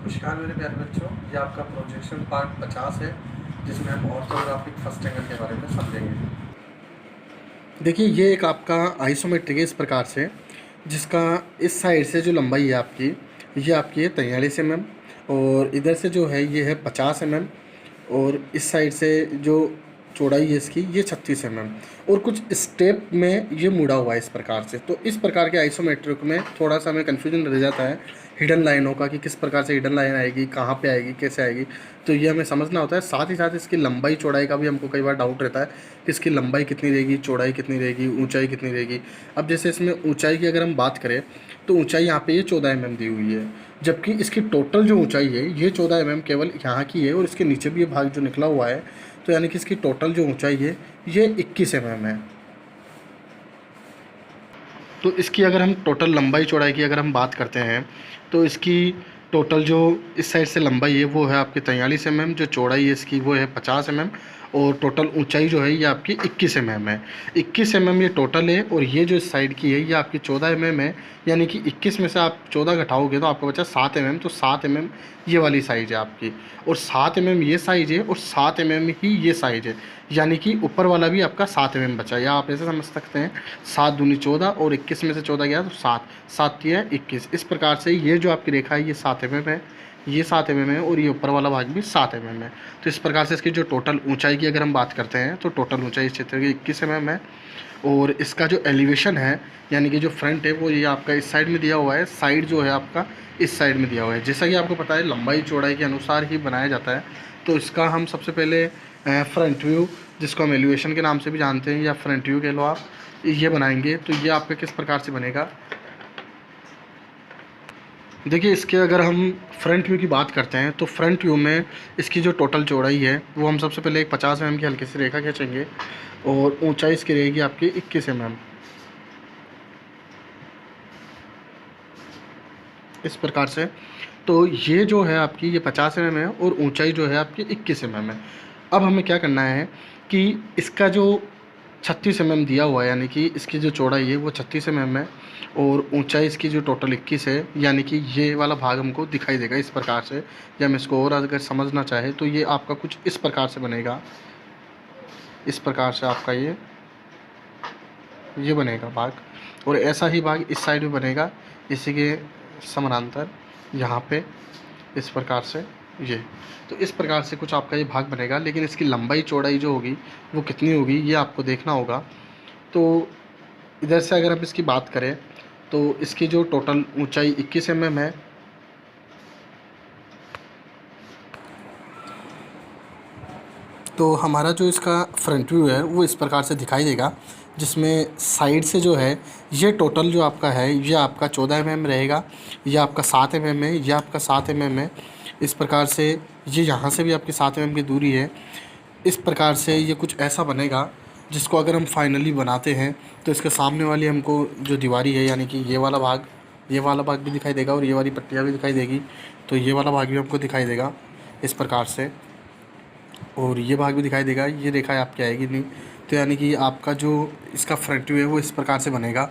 नमस्कार मेरे प्यारे बच्चों, ये आपका प्रोजेक्शन पार्ट 50 है जिसमें हम ऑर्थोग्राफिक फर्स्ट एंगल के बारे में समझेंगे। देखिए ये एक आपका आइसोमेट्रिक है इस प्रकार से, जिसका इस साइड से जो लंबाई है आपकी, ये आपकी है 43 mm और इधर से जो है ये है 50 mm और इस साइड से जो चौड़ाई है इसकी ये 36 mm और कुछ स्टेप में ये मुड़ा हुआ है इस प्रकार से। तो इस प्रकार के आइसोमेट्रिक में थोड़ा सा हमें कन्फ्यूजन रह जाता है हिडन लाइनों का कि किस प्रकार से हिडन लाइन आएगी, कहाँ पे आएगी, कैसे आएगी, तो ये हमें समझना होता है। साथ ही साथ इसकी लंबाई चौड़ाई का भी हमको कई बार डाउट रहता है कि इसकी लंबाई कितनी रहेगी, चौड़ाई कितनी रहेगी, ऊंचाई कितनी रहेगी। अब जैसे इसमें ऊंचाई की अगर हम बात करें तो ऊंचाई यहाँ पे ये 14 mm दी हुई है, जबकि इसकी टोटल जो ऊंचाई है ये 14 mm केवल यहाँ की है और इसके नीचे भी ये भाग जो निकला हुआ है, तो यानी कि इसकी टोटल जो ऊंचाई है ये 21 mm है। तो इसकी अगर हम टोटल लंबाई चौड़ाई की अगर हम बात करते हैं तो इसकी टोटल जो इस साइड से लंबाई है वो है आपकी 43 mm, जो चौड़ाई है इसकी वो है 50 mm और टोटल ऊंचाई जो है ये आपकी 21 mm है। 21 mm ये टोटल है और ये जो इस साइड की है ये आपकी 14 mm है, यानी कि 21 में से आप 14 घटाओगे तो आपको बचा 7 mm, तो 7 mm ये वाली साइज़ है आपकी और 7 mm ये साइज़ है और 7 mm ही ये साइज़ है, यानी कि ऊपर वाला भी आपका 7 mm बचा। या आप ऐसे समझ सकते हैं 7 दूनी 14 और 21 में से 14 गया तो 7, 7 तिया 21। इस प्रकार से ये जो आपकी रेखा है ये 7 mm है, ये 7 mm है और ये ऊपर वाला भाग भी 7 mm है। तो इस प्रकार से इसकी जो टोटल ऊंचाई की अगर हम बात करते हैं तो टोटल ऊंचाई इस क्षेत्र की 21 mm है और इसका जो एलिवेशन है यानी कि जो फ्रंट है वो ये आपका इस साइड में दिया हुआ है, साइड जो है आपका इस साइड में दिया हुआ है। जैसा कि आपको पता है लंबाई चौड़ाई के अनुसार ही बनाया जाता है। तो इसका हम सबसे पहले फ्रंट व्यू, जिसको हम एलिवेशन के नाम से भी जानते हैं या फ्रंट व्यू कह लो आप, ये बनाएंगे। तो ये आपका किस प्रकार से बनेगा, देखिए इसके अगर हम फ्रंट व्यू की बात करते हैं तो फ्रंट व्यू में इसकी जो टोटल चौड़ाई है वो हम सबसे पहले एक 50 mm की हल्की सी रेखा खींचेंगे और ऊंचाई इसकी रहेगी आपकी 21 mm, इस प्रकार से। तो ये जो है आपकी ये 50 mm है और ऊंचाई जो है आपकी 21 mm है। अब हमें क्या करना है कि इसका जो 36 mm दिया हुआ है, यानी कि इसकी जो चौड़ाई है वो 36 mm है और ऊंचाई इसकी जो टोटल 21 है, यानी कि ये वाला भाग हमको दिखाई देगा इस प्रकार से। या हम इसको और अगर समझना चाहे तो ये आपका कुछ इस प्रकार से बनेगा, इस प्रकार से आपका ये बनेगा भाग और ऐसा ही भाग इस साइड में बनेगा इसी के समानांतर यहाँ पे इस प्रकार से ये। तो इस प्रकार से कुछ आपका ये भाग बनेगा, लेकिन इसकी लंबाई चौड़ाई जो होगी वो कितनी होगी ये आपको देखना होगा। तो इधर से अगर हम इसकी बात करें तो इसकी जो टोटल ऊंचाई 21 mm है, तो हमारा जो इसका फ्रंट व्यू है वो इस प्रकार से दिखाई देगा, जिसमें साइड से जो है ये टोटल जो आपका है ये आपका 14 mm रहेगा, ये आपका 7 mm है, ये आपका 7 mm है। इस प्रकार से ये यहाँ से भी आपकी 7 mm की दूरी है। इस प्रकार से ये कुछ ऐसा बनेगा जिसको अगर हम फाइनली बनाते हैं तो इसके सामने वाली हमको जो दीवारी है यानी कि ये वाला भाग भी दिखाई देगा और ये वाली पट्टियाँ भी दिखाई देगी। तो ये वाला भाग भी हमको दिखाई देगा इस प्रकार से और ये भाग भी दिखाई देगा। ये रेखा आपकी आएगी नहीं, तो यानी कि आपका जो इसका फ्रंट व्यू है वो इस प्रकार से बनेगा,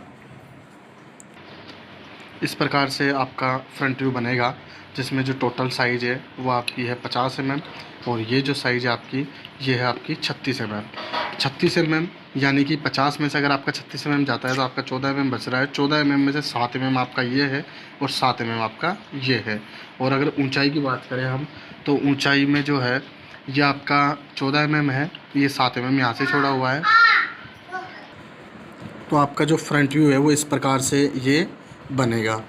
इस प्रकार से आपका फ्रंट व्यू बनेगा, जिसमें जो टोटल साइज़ है वो आपकी है 50 mm और ये जो साइज़ है आपकी ये है आपकी 36 mm। 36 mm यानी कि 50 में से अगर आपका 36 mm जाता है तो आपका 14 mm बच रहा है। 14 mm में से 7 mm आपका ये है और 7 mm आपका ये है। और अगर ऊंचाई की बात करें हम तो ऊंचाई में जो है ये आपका 14 mm है, ये 7 mm यहाँ से छोड़ा हुआ है। तो आपका जो फ्रंट व्यू है वो इस प्रकार से ये बनेगा।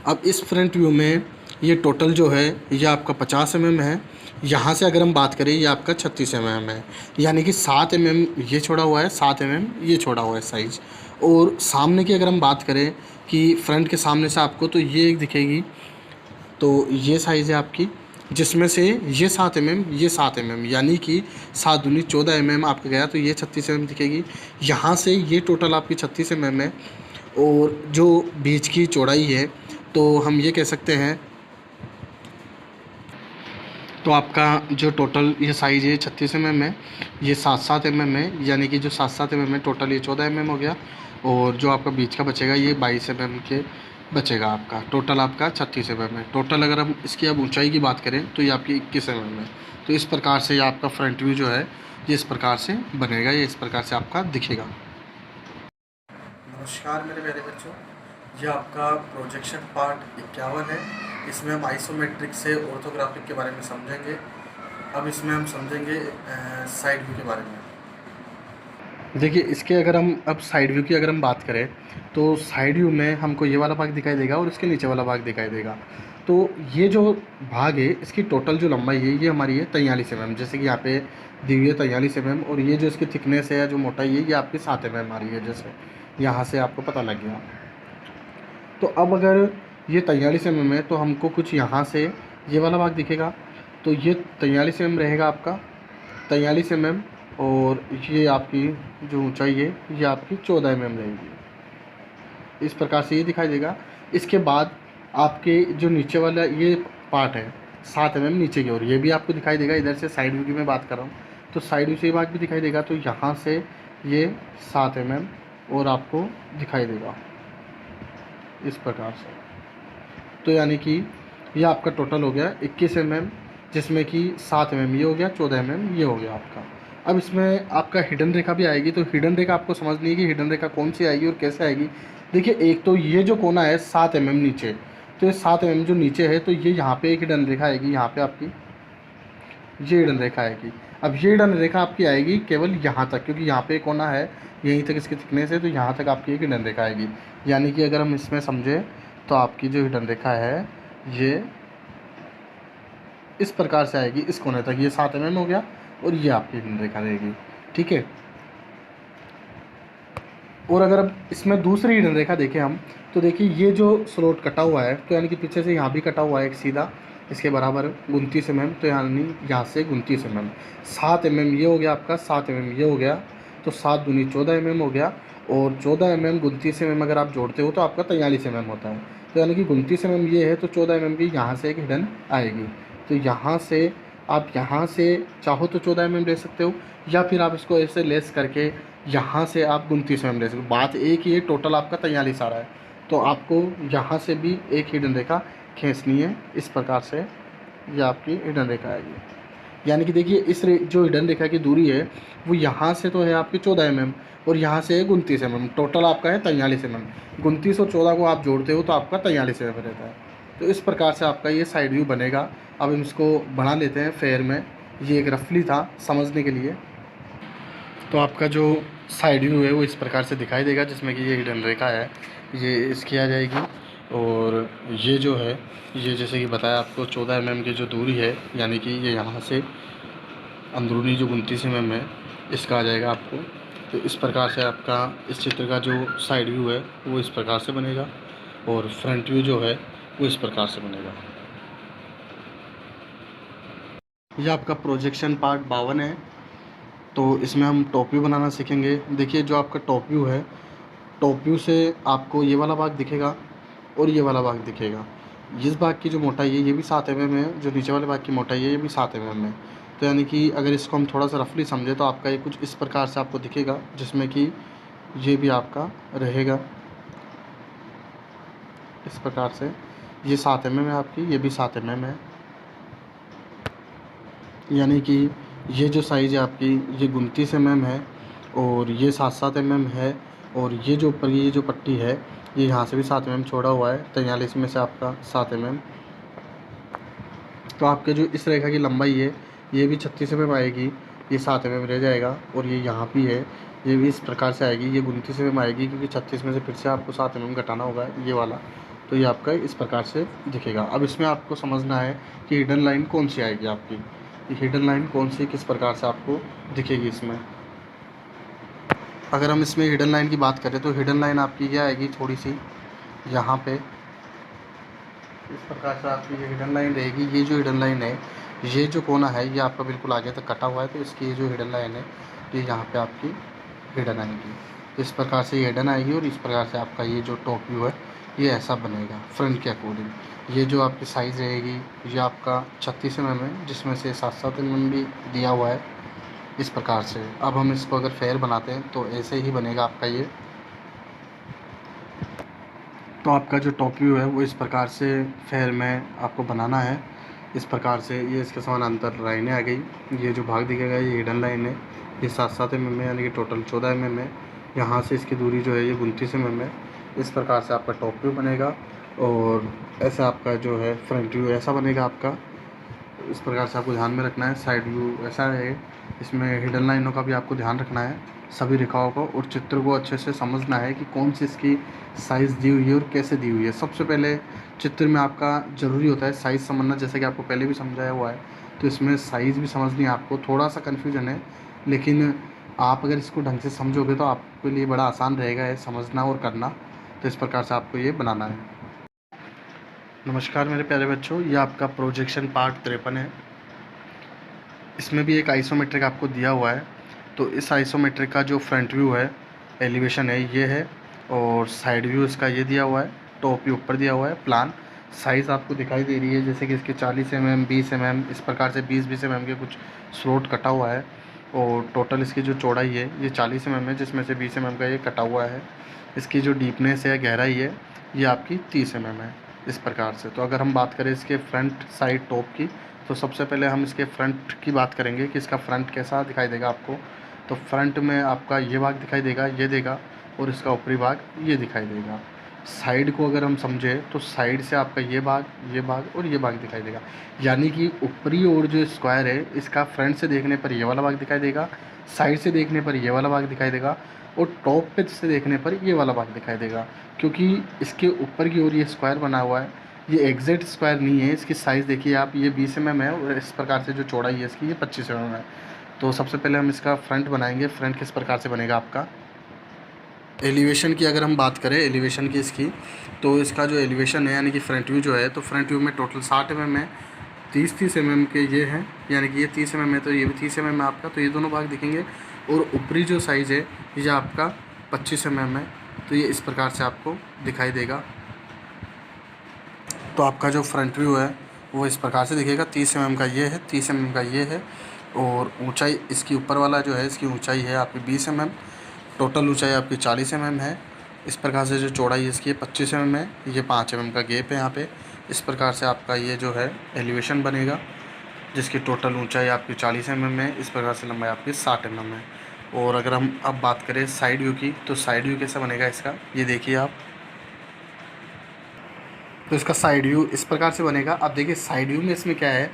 अब इस फ्रंट व्यू में ये टोटल जो है ये आपका 50 mm है, यहाँ से अगर हम बात करें ये आपका 36 mm है, यानी कि 7 mm ये छोड़ा हुआ है, 7 mm ये छोड़ा हुआ है साइज़। और सामने की अगर हम बात करें कि फ्रंट के सामने से आपको तो ये एक दिखेगी, तो ये साइज़ है आपकी, जिसमें से ये 7 mm ये 7 mm, यानी कि 7 दूनी 14 mm आपका गया, तो ये 36 mm दिखेगी। यहाँ से ये टोटल आपकी 36 mm है और जो बीच की चौड़ाई है तो हम ये कह सकते हैं, तो आपका जो टोटल ये साइज़ है 36 mm है, ये 7-7 mm है, यानी कि जो 7-7 mm है टोटल ये 14 mm हो गया और जो आपका बीच का बचेगा ये 22 mm के बचेगा आपका। टोटल आपका 36 mm है। टोटल अगर हम इसकी अब ऊंचाई की बात करें तो ये आपकी 21 mm है। तो इस प्रकार से ये आपका फ्रंट व्यू जो है ये इस प्रकार से बनेगा, ये इस प्रकार से आपका दिखेगा। नमस्कार मेरे प्यारे बच्चों, ये आपका प्रोजेक्शन पार्ट 51 है। इसमें हम आइसोमेट्रिक से ऑर्थोग्राफिक के बारे में समझेंगे। अब इसमें हम समझेंगे साइड व्यू के बारे में। देखिए इसके अगर हम अब साइड व्यू की अगर हम बात करें तो साइड व्यू में हमको ये वाला भाग दिखाई देगा और इसके नीचे वाला भाग दिखाई देगा। तो ये जो भाग है इसकी टोटल जो लंबाई है ये हमारी है 43 mm, जैसे कि यहाँ पे दी हुई है 43 mm। और ये जो इसकी थिकनेस है या जो मोटाई है ये आपकी 7 mm आ रही है, जैसे यहाँ से आपको पता लग गया। तो अब अगर ये 43 mm है तो हमको कुछ यहाँ से ये वाला भाग दिखेगा, तो ये 43 mm रहेगा आपका 43 mm। और ये आपकी जो ऊंचाई है ये आपकी 14 mm रहेगी। इस प्रकार से ये दिखाई देगा। इसके बाद आपके जो नीचे वाला ये पार्ट है 7 mm नीचे की ओर, ये भी आपको दिखाई देगा। इधर से साइड व्यू की मैं बात कर रहा हूँ तो साइड व्यू से ये भाग भी दिखाई देगा। तो यहाँ से ये 7 mm और आपको दिखाई देगा इस प्रकार से। तो यानी कि ये आपका टोटल हो गया 21 mm, जिसमें कि 7 mm ये हो गया, 14 mm ये हो गया आपका। अब इसमें आपका हिडन रेखा भी आएगी। तो हिडन रेखा आपको समझनी है कि हिडन रेखा कौन सी आएगी और कैसे आएगी। देखिए एक तो ये जो कोना है 7 mm नीचे, तो ये 7 mm जो नीचे है तो ये यहाँ पे एक हिडन रेखा आएगी, यहाँ पे आपकी ये हिडन रेखा आएगी। अब ये हिडन रेखा आपकी आएगी केवल यहाँ तक, क्योंकि यहाँ पे कोना है यहीं तक इसकी थिकनेस है, तो यहाँ तक आपकी एक हिडन रेखा आएगी। यानी कि अगर हम इसमें समझें तो आपकी जो हिडन रेखा है ये इस प्रकार से आएगी इस कोने तक, ये 7 mm हो गया और ये आपकी हिडन रेखा रहेगी, ठीक है। और अगर अब इसमें दूसरी हिडन रेखा देखें हम तो देखिए ये जो स्लॉट कटा हुआ है तो यानी कि पीछे से यहाँ भी कटा हुआ है एक सीधा इसके बराबर 29 mm, तो यानी यहाँ से 29 mm। 7 mm ये हो गया आपका, 7 mm ये हो गया, तो 7 दूनी 14 mm हो गया। और 14 mm 29 mm अगर आप जोड़ते हो तो आपका 43 mm होता है। तो यानी कि 29 mm ये है तो 14 mm की यहाँ से एक हिडन आएगी। तो यहाँ से आप यहाँ से चाहो तो 14 mm ले सकते हो, या फिर आप इसको ऐसे लेस करके यहाँ से आप 29 mm ले सकते हो। बात एक ही है, टोटल आपका 43 आ रहा है, तो आपको यहाँ से भी एक हिडन रेखा खींचनी है इस प्रकार से, ये आपकी हिडन रेखा आएगी। यानी कि देखिए जो हिडन रेखा की दूरी है वो यहाँ से तो है आपकी 14 mm और यहाँ से है 29 mm, टोटल आपका है 43 mm। 29 और 14 को आप जोड़ते हो तो आपका 43 mm रहता है। तो इस प्रकार से आपका ये साइड व्यू बनेगा। अब हम इसको बना लेते हैं फेयर में, ये एक रफली था समझने के लिए। तो आपका जो साइड व्यू है वो इस प्रकार से दिखाई देगा, जिसमें कि ये हिडन रेखा है ये इसकी आ जाएगी। और ये जो है ये जैसे कि बताया आपको 14 mm की जो दूरी है, यानी कि ये यहाँ से अंदरूनी जो 29 mm है इसका आ जाएगा आपको। तो इस प्रकार से आपका इस चित्र का जो साइड व्यू है वो इस प्रकार से बनेगा और फ्रंट व्यू जो है वो इस प्रकार से बनेगा। ये आपका प्रोजेक्शन पार्ट 52 है। तो इसमें हम टॉप व्यू बनाना सीखेंगे। देखिए जो आपका टॉप व्यू है, टॉप व्यू से आपको ये वाला भाग दिखेगा और ये वाला भाग दिखेगा। इस भाग की जो मोटाई है ये भी 7 mm है, जो नीचे वाले भाग की मोटाई है ये भी 7 mm है। तो यानी कि अगर इसको हम थोड़ा सा रफली समझे तो आपका ये कुछ इस प्रकार से आपको दिखेगा, जिसमें कि ये भी आपका रहेगा इस प्रकार से। ये 7 mm है आपकी, ये भी 7 mm है। यानी कि ये जो साइज़ है आपकी ये 29 mm है और ये 7-7 mm है। और ये जो ऊपर की ये जो पट्टी है ये यहाँ से भी 7 mm छोड़ा हुआ है, 43 में से आपका 7 mm। तो आपके जो इस रेखा की लंबाई है ये भी 36 mm आएगी, ये 7 mm रह जाएगा। और ये यहाँ भी है ये भी इस प्रकार से आएगी, ये 29 mm आएगी, क्योंकि 36 में से फिर से आपको 7 mm घटाना होगा ये वाला। तो ये आपका इस प्रकार से दिखेगा। अब इसमें आपको समझना है कि हिडन लाइन कौन सी आएगी आपकी, हिडन लाइन कौन सी किस प्रकार से आपको दिखेगी इसमें। अगर हम इसमें हिडन लाइन की बात करें तो हिडन लाइन आपकी क्या आएगी, थोड़ी सी यहाँ पे इस प्रकार से आपकी ये हिडन लाइन रहेगी। ये जो हिडन लाइन है ये जो कोना है ये आपका बिल्कुल आगे तक कटा हुआ है, तो इसकी ये जो हिडन लाइन है ये यहाँ पे आपकी हिडन आएगी। इस प्रकार से ये हिडन आएगी और इस प्रकार से आपका ये जो टॉप व्यू है ये ऐसा बनेगा फ्रंट के अकॉर्डिंग। ये जो आपकी साइज़ रहेगी ये आपका 36 mm है, जिसमें से 7-7 mm भी दिया हुआ है इस प्रकार से। अब हम इसको अगर फेयर बनाते हैं तो ऐसे ही बनेगा आपका ये। तो आपका जो टॉप व्यू है वो इस प्रकार से फेयर में आपको बनाना है। इस प्रकार से ये इसके समानांतर लाइनें आ गई। ये जो भाग दिखेगा ये हिडन लाइन है। ये 7-7 mm है, यानी कि टोटल 14 mm है। यहाँ से इसकी दूरी जो है ये 29 mm है। इस प्रकार से आपका टॉप व्यू बनेगा और ऐसा आपका जो है फ्रंट व्यू ऐसा बनेगा आपका। इस प्रकार से आपको ध्यान में रखना है। साइड व्यू ऐसा है, इसमें हिडन लाइनों का भी आपको ध्यान रखना है, सभी रेखाओं को, और चित्र को अच्छे से समझना है कि कौन सी इसकी साइज़ दी हुई है और कैसे दी हुई है। सबसे पहले चित्र में आपका ज़रूरी होता है साइज़ समझना, जैसे कि आपको पहले भी समझाया हुआ है। तो इसमें साइज़ भी समझनी है आपको, थोड़ा सा कन्फ्यूजन है, लेकिन आप अगर इसको ढंग से समझोगे तो आपके लिए बड़ा आसान रहेगा ये समझना और करना। तो इस प्रकार से आपको ये बनाना है। नमस्कार मेरे प्यारे बच्चों, ये आपका प्रोजेक्शन पार्ट 53 है। इसमें भी एक आइसोमेट्रिक आपको दिया हुआ है। तो इस आइसोमेट्रिक का जो फ्रंट व्यू है, एलिवेशन है, ये है, और साइड व्यू इसका ये दिया हुआ है। टॉप व्यू ऊपर दिया हुआ है। प्लान साइज़ आपको दिखाई दे रही है, जैसे कि इसके 40 mm, 20 mm, इस प्रकार से 20-20 mm के कुछ स्लॉट कटा हुआ है। और टोटल इसकी जो चौड़ाई है ये 40 mm है, जिसमें से 20 mm का ये कटा हुआ है। इसकी जो डीपनेस है, गहराई है, ये आपकी 30 mm है, इस प्रकार से। तो अगर हम बात करें इसके फ्रंट साइड टॉप की, तो सबसे पहले हम इसके फ्रंट की बात करेंगे कि इसका फ्रंट कैसा दिखाई देगा आपको। तो फ्रंट में आपका ये भाग दिखाई देगा, ये देगा, और इसका ऊपरी भाग ये दिखाई देगा। साइड को अगर हम समझे तो साइड से आपका ये भाग और ये भाग दिखाई देगा। यानी कि ऊपरी और जो स्क्वायर है इसका फ्रंट से देखने पर ये वाला भाग दिखाई देगा, साइड से देखने पर ये वाला भाग दिखाई देगा, और टॉप पे से देखने पर ये वाला भाग दिखाई देगा। क्योंकि इसके ऊपर की ओर ये स्क्वायर बना हुआ है, ये एग्जैक्ट स्क्वायर नहीं है। इसकी साइज़ देखिए आप, ये 20 mm है, और इस प्रकार से जो चौड़ाई है इसकी ये 25 mm है। तो सबसे पहले हम इसका फ्रंट बनाएंगे। फ्रंट किस प्रकार से बनेगा आपका। एलिवेशन की अगर हम बात करें, एलिवेशन की इसकी, तो इसका जो एलिवेशन है यानी कि फ्रंट व्यू जो है, तो फ्रंट व्यू में टोटल 60 mm है, 30-30 mm के ये हैं, यानी कि ये 30 mm है तो ये भी 30 mm है आपका। तो ये दोनों भाग दिखेंगे। और ऊपरी जो साइज़ है ये आपका 25 mm है, तो ये इस प्रकार से आपको दिखाई देगा। तो आपका जो फ्रंट व्यू है वो इस प्रकार से दिखेगा। 30 mm का ये है, 30 mm का ये है, और ऊंचाई इसकी ऊपर वाला जो है इसकी ऊंचाई है आपकी 20 mm, टोटल ऊंचाई आपकी 40 mm है। इस प्रकार से जो चौड़ाई इसकी 25 mm है, ये 5 mm का गैप है यहाँ पे। इस प्रकार से आपका ये जो है एलिवेशन बनेगा, जिसकी टोटल ऊंचाई आपकी 40 mm है। इस प्रकार से लंबाई आपकी 60 mm है। और अगर हम अब बात करें साइड व्यू की, तो साइड व्यू कैसा बनेगा इसका, ये देखिए आप। तो इसका साइड व्यू इस प्रकार से बनेगा। अब देखिए साइड व्यू में इसमें क्या है,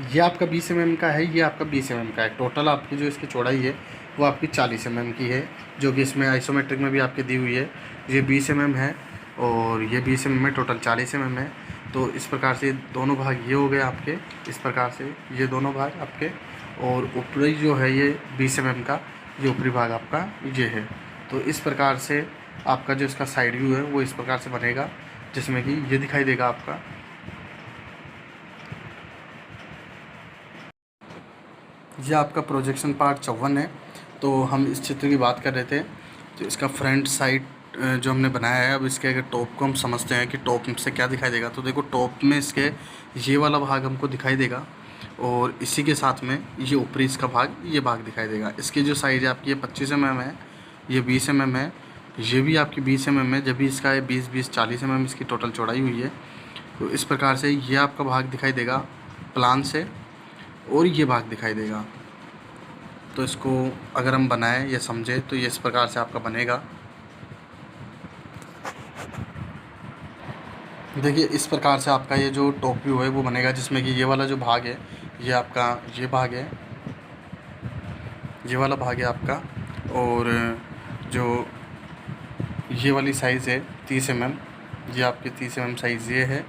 ये आपका 20 mm का है, ये आपका 20 mm का है। टोटल आपकी जो इसकी चौड़ाई है वो आपकी 40 mm की है, जो कि इसमें आइसोमेट्रिक में भी आपकी दी हुई है। ये 20 mm है और ये 20 mm है, टोटल 40 mm है। तो इस प्रकार से दोनों भाग ये हो गए आपके, इस प्रकार से ये दोनों भाग आपके, और ऊपरी जो है ये 20 mm का, ये ऊपरी भाग आपका ये है। तो इस प्रकार से आपका जो इसका साइड व्यू है वो इस प्रकार से बनेगा, जिसमें कि ये दिखाई देगा आपका। ये आपका प्रोजेक्शन पार्ट 54 है। तो हम इस चित्र की बात कर रहे थे। तो इसका फ्रंट साइड जो हमने बनाया है, अब इसके अगर टॉप को हम समझते हैं कि टॉप से क्या दिखाई देगा, तो देखो टॉप में इसके ये वाला भाग हमको दिखाई देगा, और इसी के साथ में ये ऊपरी इसका भाग, ये भाग दिखाई देगा। इसकी जो साइज़ है आपकी ये 25 mm है, ये 20 mm है, ये भी आपकी 20 mm है, जब भी इसका है 20-20 40 mm इसकी टोटल चौड़ाई हुई है। तो इस प्रकार से ये आपका भाग दिखाई देगा प्लान से, और ये भाग दिखाई देगा। तो इसको अगर हम बनाएं या समझें तो ये इस प्रकार से आपका बनेगा। देखिए इस प्रकार से आपका ये जो टॉप व्यू है वो बनेगा, जिसमें कि ये वाला जो भाग है ये आपका ये भाग है, ये वाला भाग है आपका, और जो ये वाली साइज़ है 30 mm, ये आपकी 30 mm साइज़ ये है।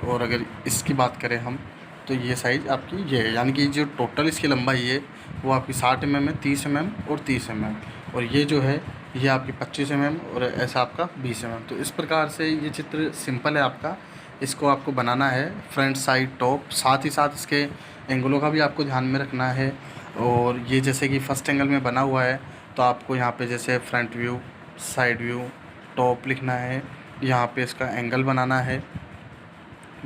और अगर इसकी बात करें हम, तो ये साइज़ आपकी ये है, यानी कि जो टोटल इसकी लंबाई है वो आपकी 60 mm है, 30 mm और 30 mm, और ये जो है ये आपकी 25 mm, और ऐसा आपका 20 mm। तो इस प्रकार से ये चित्र सिंपल है आपका। इसको आपको बनाना है फ्रंट साइड टॉप, साथ ही साथ इसके एंगलों का भी आपको ध्यान में रखना है। और ये जैसे कि फर्स्ट एंगल में बना हुआ है, तो आपको यहाँ पे जैसे front view, side view, top लिखना है, यहाँ पे इसका एंगल बनाना है।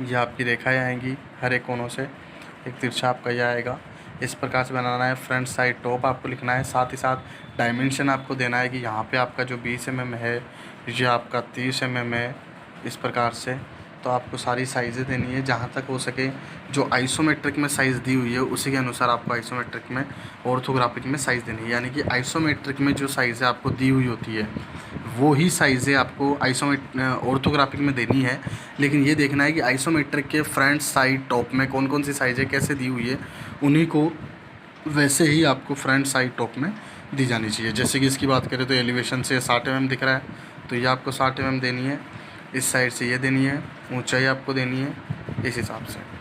ये आपकी रेखाएं आएंगी हर एक कोनों से, एक तिरछा आपका ये आएगा। इस प्रकार से बनाना है। फ्रंट साइड टॉप आपको लिखना है, साथ ही साथ डायमेंशन आपको देना है कि यहाँ पे आपका जो 20 mm है, ये आपका 30 mm है, इस प्रकार से। तो आपको सारी साइज़ें देनी है, जहाँ तक हो सके जो आइसोमेट्रिक में साइज़ दी हुई है उसी के अनुसार आपको आइसोमेट्रिक में ऑर्थोग्राफिक में साइज़ देनी है। यानी कि आइसोमेट्रिक में जो साइज़ें आपको दी हुई होती है वो ही साइज़ें आपको ऑर्थोग्राफिक में देनी है। लेकिन ये देखना है कि आइसोमेट्रिक के फ्रंट साइड टॉप में कौन कौन सी साइज़ें कैसे दी हुई है, उन्हीं को वैसे ही आपको फ्रंट साइड टॉप में दी जानी चाहिए। जैसे कि इसकी बात करें तो एलिवेशन से 60 mm दिख रहा है, तो ये आपको 60 mm देनी है। इस साइड से ये देनी है, ऊंचाई आपको देनी है इस हिसाब से।